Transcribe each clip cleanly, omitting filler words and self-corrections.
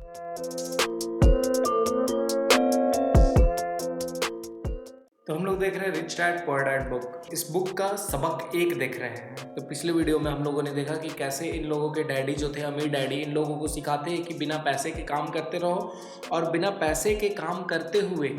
तो हम लोग देख रहे हैं rich dad poor dad book. इस बुक का सबक एक देख रहे हैं। तो पिछले वीडियो में हम लोगों ने देखा कि कैसे इन लोगों के डैडी जो थे, अमीर डैडी, इन लोगों को सिखाते हैं कि बिना पैसे के काम करते रहो, और बिना पैसे के काम करते हुए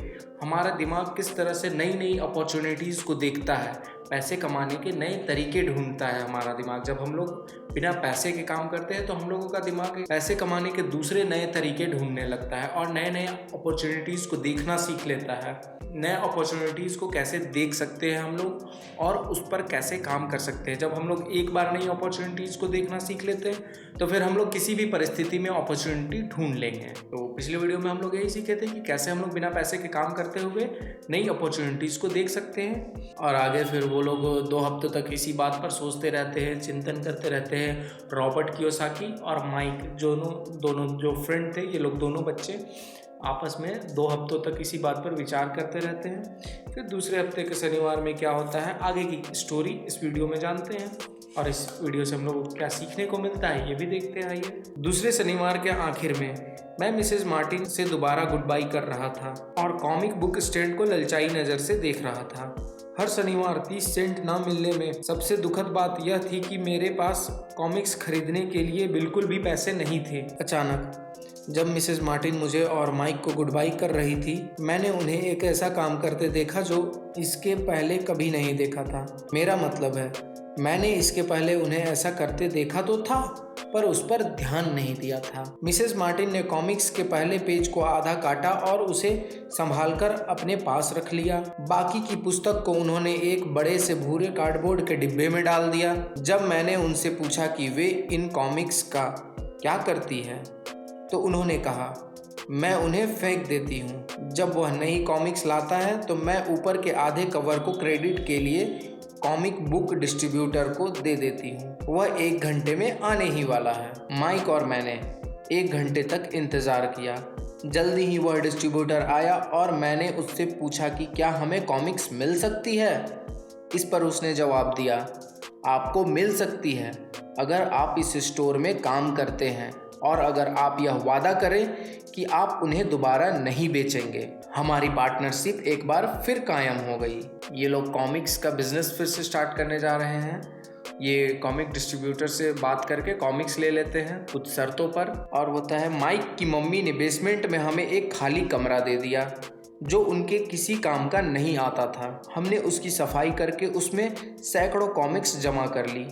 हमारा दिमाग किस तरह से नई नई अपॉर्चुनिटीज़ को देखता है, पैसे कमाने के नए तरीके ढूंढता है हमारा दिमाग। जब हम लोग बिना पैसे के काम करते हैं तो हम लोगों का दिमाग पैसे कमाने के दूसरे नए तरीके ढूंढने लगता है और नए नए अपॉर्चुनिटीज़ को देखना सीख लेता है। नए अपॉर्चुनिटीज़ को कैसे देख सकते हैं हम लोग और उस पर कैसे काम कर सकते हैं। जब हम लोग एक बार नई अपॉर्चुनिटीज़ को देखना सीख लेते हैं तो फिर हम लोग किसी भी परिस्थिति में अपॉर्चुनिटी ढूंढ लेंगे। तो पिछले वीडियो में हम लोग यही सीखे थे कि कैसे हम लोग बिना पैसे के काम करते हुए नई अपॉर्चुनिटीज़ को देख सकते हैं। और आगे फिर वो लोग 2 हफ्तों तक इसी बात पर सोचते रहते हैं, चिंतन करते रहते हैं। रॉबर्ट कियोसाकी और माइक दोनों जो फ्रेंड थे, ये लोग दोनों बच्चे आपस में 2 हफ्तों तक इसी बात पर विचार करते रहते हैं। फिर दूसरे हफ्ते के शनिवार में क्या होता है, आगे की स्टोरी इस वीडियो में जानते हैं और इस वीडियो से हम लोगों को क्या सीखने को मिलता है ये भी देखते हैं। आइए। दूसरे शनिवार के आखिर में मैं मिसेज मार्टिन से दोबारा गुड बाय कर रहा था और कॉमिक बुक स्टैंड को ललचाई नज़र से देख रहा था। हर शनिवार 30 सेंट ना मिलने में सबसे दुखद बात यह थी कि मेरे पास कॉमिक्स खरीदने के लिए बिल्कुल भी पैसे नहीं थे। अचानक जब मिसेस मार्टिन मुझे और माइक को गुड बाय कर रही थी, मैंने उन्हें एक ऐसा काम करते देखा जो इसके पहले कभी नहीं देखा था। मेरा मतलब है, मैंने इसके पहले उन्हें ऐसा करते देखा तो था, पर उस पर ध्यान नहीं दिया था। मिसेस मार्टिन ने कॉमिक्स के पहले पेज को आधा काटा और उसे संभालकर अपने पास रख लिया। बाकी की पुस्तक को उन्होंने एक बड़े से भूरे कार्डबोर्ड के डिब्बे में डाल दिया। जब मैंने उनसे पूछा कि वे इन कॉमिक्स का क्या करती है, तो उन्होंने कहा, मैं उन्हें फेंक देती हूँ। जब वह नई कॉमिक्स लाता है तो मैं ऊपर के आधे कवर को क्रेडिट के लिए कॉमिक बुक डिस्ट्रीब्यूटर को दे देती हूँ। वह 1 घंटे में आने ही वाला है। माइक और मैंने 1 घंटे तक इंतज़ार किया। जल्दी ही वह डिस्ट्रीब्यूटर आया और मैंने उससे पूछा कि क्या हमें कॉमिक्स मिल सकती है। इस पर उसने जवाब दिया, आपको मिल सकती है अगर आप इस स्टोर में काम करते हैं और अगर आप यह वादा करें कि आप उन्हें दोबारा नहीं बेचेंगे। हमारी पार्टनरशिप एक बार फिर कायम हो गई। ये लोग कॉमिक्स का बिजनेस फिर से स्टार्ट करने जा रहे हैं। ये कॉमिक डिस्ट्रीब्यूटर से बात करके कॉमिक्स ले लेते हैं कुछ शर्तों पर। और होता है, माइक की मम्मी ने बेसमेंट में हमें एक खाली कमरा दे दिया जो उनके किसी काम का नहीं आता था। हमने उसकी सफाई करके उसमें सैकड़ों कॉमिक्स जमा कर ली।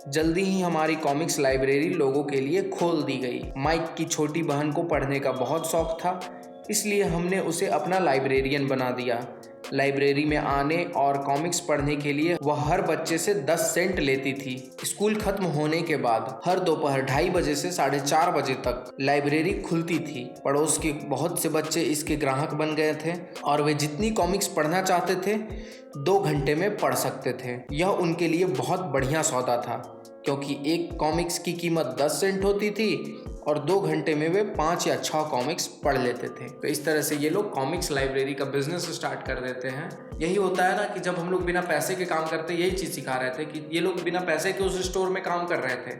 जल्दी ही हमारी कॉमिक्स लाइब्रेरी लोगों के लिए खोल दी गई। माइक की छोटी बहन को पढ़ने का बहुत शौक था, इसलिए हमने उसे अपना लाइब्रेरियन बना दिया। लाइब्रेरी में आने और कॉमिक्स पढ़ने के लिए वह हर बच्चे से 10 सेंट लेती थी। स्कूल खत्म होने के बाद हर दोपहर 2:30 बजे से 4:30 बजे तक लाइब्रेरी खुलती थी। पड़ोस के बहुत से बच्चे इसके ग्राहक बन गए थे और वे जितनी कॉमिक्स पढ़ना चाहते थे 2 घंटे में पढ़ सकते थे। यह उनके लिए बहुत बढ़िया सौदा था, क्योंकि एक कॉमिक्स की कीमत 10 सेंट होती थी और 2 घंटे में वे 5 या 6 कॉमिक्स पढ़ लेते थे। तो इस तरह से ये लोग कॉमिक्स लाइब्रेरी का बिजनेस स्टार्ट कर देते हैं। यही होता है ना कि जब हम लोग बिना पैसे के काम करते, यही चीज़ सिखा रहे थे कि ये लोग बिना पैसे के उस स्टोर में काम कर रहे थे,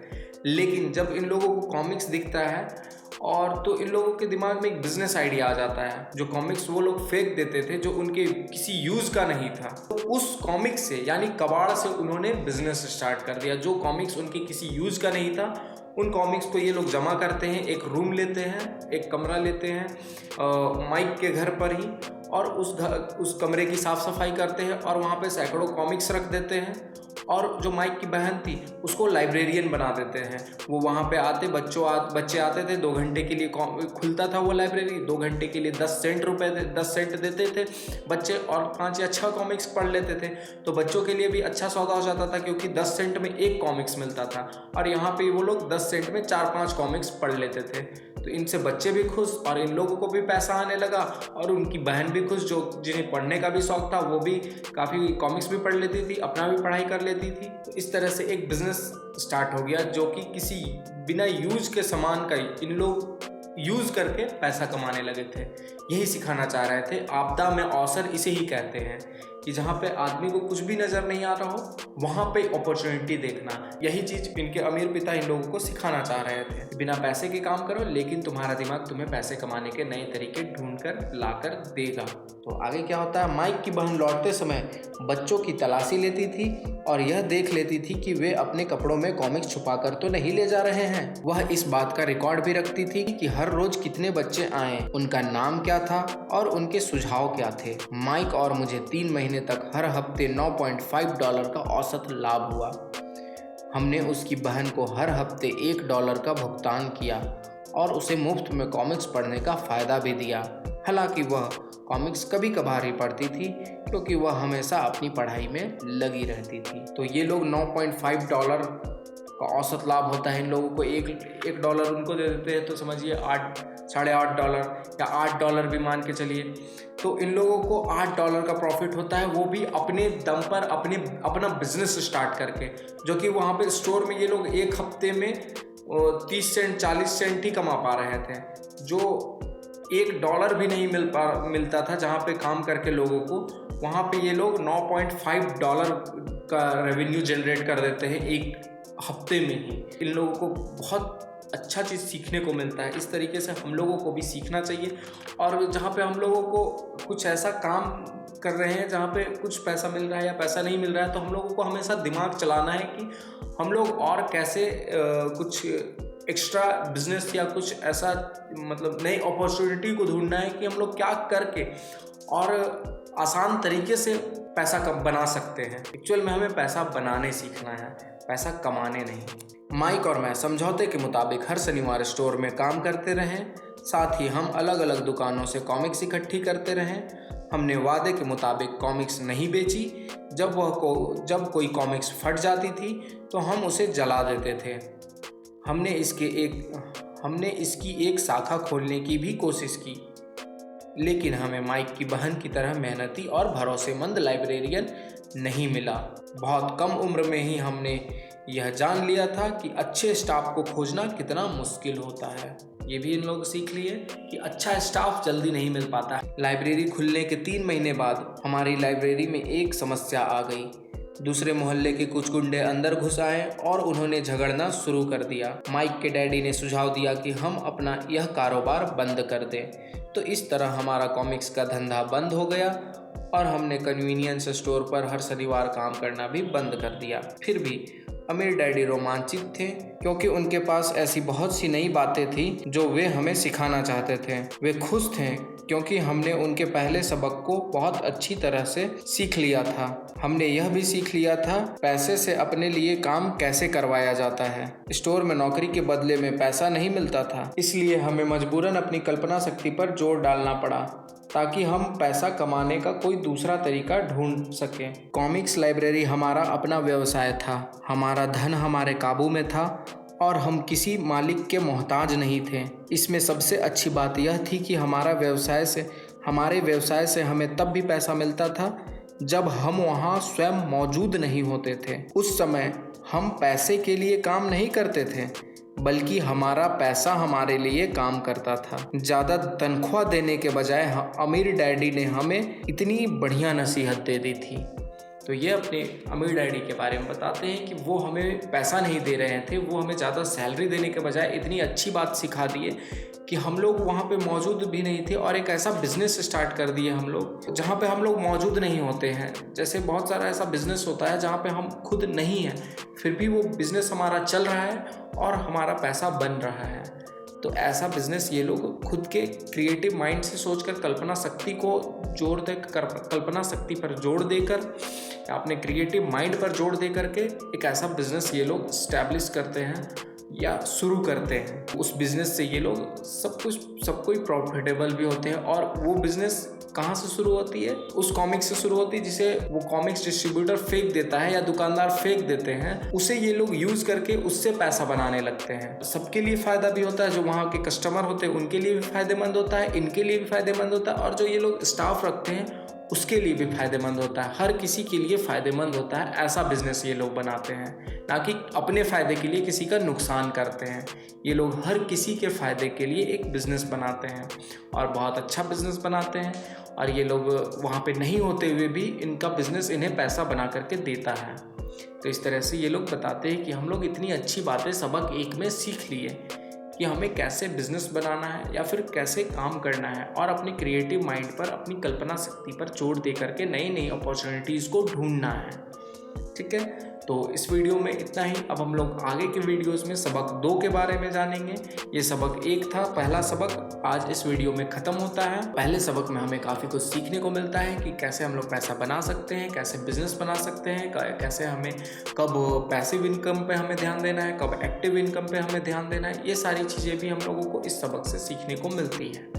लेकिन जब इन लोगों को कॉमिक्स दिखता है और तो इन लोगों के दिमाग में एक बिजनेस आइडिया आ जाता है। जो कॉमिक्स वो लोग फेंक देते थे, जो उनके किसी यूज़ का नहीं था, तो उस कॉमिक्स से यानी कबाड़ से उन्होंने बिजनेस स्टार्ट कर दिया। जो कॉमिक्स उनके किसी यूज़ का नहीं था, उन कॉमिक्स को ये लोग जमा करते हैं, एक रूम लेते हैं, एक कमरा लेते हैं माइक के घर पर ही, और उस कमरे की साफ़ सफाई करते हैं और वहाँ पे सैकड़ों कॉमिक्स रख देते हैं। और जो माइक की बहन थी उसको लाइब्रेरियन बना देते हैं। वो वहाँ पे आते बच्चे आते थे, 2 घंटे के लिए खुलता था वो लाइब्रेरी। 2 घंटे के लिए 10 सेंट देते थे बच्चे और 5 या 6 कॉमिक्स पढ़ लेते थे। तो बच्चों के लिए भी अच्छा सौदा हो जाता था, क्योंकि 10 सेंट में 1 कॉमिक्स मिलता था और यहाँ पे वो लोग 10 सेंट में 4-5 कॉमिक्स पढ़ लेते थे। तो इनसे बच्चे भी खुश और इन लोगों को भी पैसा आने लगा और उनकी बहन भी खुश, जो जिन्हें पढ़ने का भी शौक था, वो भी काफ़ी कॉमिक्स भी पढ़ लेती थी, अपना भी पढ़ाई कर लेती थी। तो इस तरह से एक बिजनेस स्टार्ट हो गया, जो कि किसी बिना यूज के सामान का इन लोग यूज करके पैसा कमाने लगे थे। यही सिखाना चाह रहे थे। आपदा में अवसर इसे ही कहते हैं। कि जहाँ पे आदमी को कुछ भी नज़र नहीं आ रहा हो वहाँ पे अपॉर्चुनिटी देखना। यही चीज़ इनके अमीर पिता इन लोगों को सिखाना चाह रहे थे। बिना पैसे के काम करो, लेकिन तुम्हारा दिमाग तुम्हें पैसे कमाने के नए तरीके ढूंढ कर ला कर देगा। तो आगे क्या होता है, माइक की बहन लौटते समय बच्चों की तलाशी लेती थी और यह देख लेती थी कि वे अपने कपड़ों में कॉमिक्स छुपा कर तो नहीं ले जा रहे हैं। वह इस बात का रिकॉर्ड भी रखती थी कि हर रोज कितने बच्चे आए, उनका नाम क्या था और उनके सुझाव क्या थे। माइक और मुझे 3 महीने तक हर हफ्ते $9.5 का औसत लाभ हुआ। हमने उसकी बहन को हर हफ्ते $1 का भुगतान किया और उसे मुफ्त में कॉमिक्स पढ़ने का फ़ायदा भी दिया। हालांकि वह कॉमिक्स कभी कभार ही पढ़ती थी क्योंकि वह हमेशा अपनी पढ़ाई में लगी रहती थी। तो ये लोग $9.5 का औसत लाभ होता है इन लोगों को। एक डॉलर उनको दे देते हैं तो समझिए $8.5 या $8 भी मान के चलिए। तो इन लोगों को $8 का प्रॉफिट होता है, वो भी अपने दम पर अपना बिजनेस स्टार्ट करके, जो कि वहाँ पे स्टोर में ये लोग एक हफ्ते में 30 सेंट 40 सेंट ही कमा पा रहे थे, जो $1 भी नहीं मिलता था जहाँ पे काम करके लोगों को। वहाँ पे ये लोग $9.5 का रेवेन्यू जनरेट कर देते हैं एक हफ्ते में ही। इन लोगों को बहुत अच्छा चीज़ सीखने को मिलता है। इस तरीके से हम लोगों को भी सीखना चाहिए। और जहाँ पे हम लोगों को कुछ ऐसा काम कर रहे हैं जहाँ पे कुछ पैसा मिल रहा है या पैसा नहीं मिल रहा है, तो हम लोगों को हमेशा दिमाग चलाना है कि हम लोग और कैसे कुछ एक्स्ट्रा बिजनेस या कुछ ऐसा मतलब नई अपॉर्चुनिटी को ढूंढना है कि हम लोग क्या करके और आसान तरीके से पैसा कब बना सकते हैं। एक्चुअल में हमें पैसा बनाने सीखना है, पैसा कमाने नहीं। माइक और मैं समझौते के मुताबिक हर शनिवार स्टोर में काम करते रहें, साथ ही हम अलग अलग दुकानों से कॉमिक्स इकट्ठी करते रहें। हमने वादे के मुताबिक कॉमिक्स नहीं बेची। जब कोई कॉमिक्स फट जाती थी तो हम उसे जला देते थे। हमने इसकी एक शाखा खोलने की भी कोशिश की, लेकिन हमें माइक की बहन की तरह मेहनती और भरोसेमंद लाइब्रेरियन नहीं मिला। बहुत कम उम्र में ही हमने यह जान लिया था कि अच्छे स्टाफ को खोजना कितना मुश्किल होता है। ये भी इन लोग सीख लिए कि अच्छा स्टाफ जल्दी नहीं मिल पाता। लाइब्रेरी खुलने के 3 महीने बाद हमारी लाइब्रेरी में एक समस्या आ गई। दूसरे मोहल्ले के कुछ गुंडे अंदर घुस आए और उन्होंने झगड़ना शुरू कर दिया। माइक के डैडी ने सुझाव दिया कि हम अपना यह कारोबार बंद कर दें। तो इस तरह हमारा कॉमिक्स का धंधा बंद हो गया और हमने कन्वीनियंस स्टोर पर हर शनिवार काम करना भी बंद कर दिया। फिर भी अमीर डैडी रोमांचित थे क्योंकि उनके पास ऐसी बहुत सी नई बातें थी जो वे हमें सिखाना चाहते थे। वे खुश थे क्योंकि हमने उनके पहले सबक को बहुत अच्छी तरह से सीख लिया था। हमने यह भी सीख लिया था पैसे से अपने लिए काम कैसे करवाया जाता है। स्टोर में नौकरी के बदले में पैसा नहीं मिलता था, इसलिए हमें मजबूरन अपनी कल्पना शक्ति पर जोर डालना पड़ा ताकि हम पैसा कमाने का कोई दूसरा तरीका ढूंढ सकें। कॉमिक्स लाइब्रेरी हमारा अपना व्यवसाय था। हमारा धन हमारे काबू में था और हम किसी मालिक के मोहताज नहीं थे। इसमें सबसे अच्छी बात यह थी कि हमारे व्यवसाय से हमें तब भी पैसा मिलता था जब हम वहाँ स्वयं मौजूद नहीं होते थे। उस समय हम पैसे के लिए काम नहीं करते थे, बल्कि हमारा पैसा हमारे लिए काम करता था। ज़्यादा तनख्वाह देने के बजाय अमीर डैडी ने हमें इतनी बढ़िया नसीहत दे दी थी। तो ये अपने अमीर डैडी के बारे में बताते हैं कि वो हमें पैसा नहीं दे रहे थे, वो हमें ज़्यादा सैलरी देने के बजाय इतनी अच्छी बात सिखा दिए कि हम लोग वहाँ पे मौजूद भी नहीं थे और एक ऐसा बिज़नेस स्टार्ट कर दिए हम लोग जहाँ पे हम लोग मौजूद नहीं होते हैं। जैसे बहुत सारा ऐसा बिज़नेस होता है जहाँ पे हम खुद नहीं हैं, फिर भी वो बिज़नेस हमारा चल रहा है और हमारा पैसा बन रहा है। तो ऐसा बिज़नेस ये लोग खुद के क्रिएटिव माइंड से सोचकर कल्पना शक्ति पर जोर देकर या अपने क्रिएटिव माइंड पर जोर दे करके एक ऐसा बिज़नेस ये लोग इस्टेब्लिश करते हैं या शुरू करते हैं। उस बिज़नेस से ये लोग सब कोई प्रॉफिटेबल भी होते हैं। और वो बिज़नेस कहाँ से शुरू होती है? उस कॉमिक्स से शुरू होती है जिसे वो कॉमिक्स डिस्ट्रीब्यूटर फेंक देता है या दुकानदार फेंक देते हैं, उसे ये लोग यूज़ करके उससे पैसा बनाने लगते हैं। सबके लिए फ़ायदा भी होता है, जो वहाँ के कस्टमर होते हैं उनके लिए भी फ़ायदेमंद होता है, इनके लिए भी फ़ायदेमंद होता है, और जो ये लोग स्टाफ रखते हैं उसके लिए भी फ़ायदेमंद होता है। हर किसी के लिए फ़ायदेमंद होता है। ऐसा बिज़नेस ये लोग बनाते हैं। ना कि अपने फ़ायदे के लिए किसी का नुकसान करते हैं। ये लोग हर किसी के फ़ायदे के लिए एक बिज़नेस बनाते हैं और बहुत अच्छा बिज़नेस बनाते हैं, और ये लोग वहाँ पे नहीं होते हुए भी इनका बिज़नेस इन्हें पैसा बना करके देता है। तो इस तरह से ये लोग बताते हैं कि हम लोग इतनी अच्छी बातें सबक एक में सीख लिए कि हमें कैसे बिजनेस बनाना है या फिर कैसे काम करना है, और अपने क्रिएटिव माइंड पर, अपनी कल्पना शक्ति पर जोर दे करके नई नई अपॉर्चुनिटीज़ को ढूंढना है। ठीक है, तो इस वीडियो में इतना ही। अब हम लोग आगे के वीडियोस में सबक 2 के बारे में जानेंगे। ये सबक 1 था, पहला सबक आज इस वीडियो में ख़त्म होता है। पहले सबक में हमें काफ़ी कुछ सीखने को मिलता है कि कैसे हम लोग पैसा बना सकते हैं, कैसे बिजनेस बना सकते हैं, कैसे हमें कब पैसिव इनकम पे हमें ध्यान देना है, कब एक्टिव इनकम पे हमें ध्यान देना है। ये सारी चीज़ें भी हम लोगों को इस सबक से सीखने को मिलती हैं।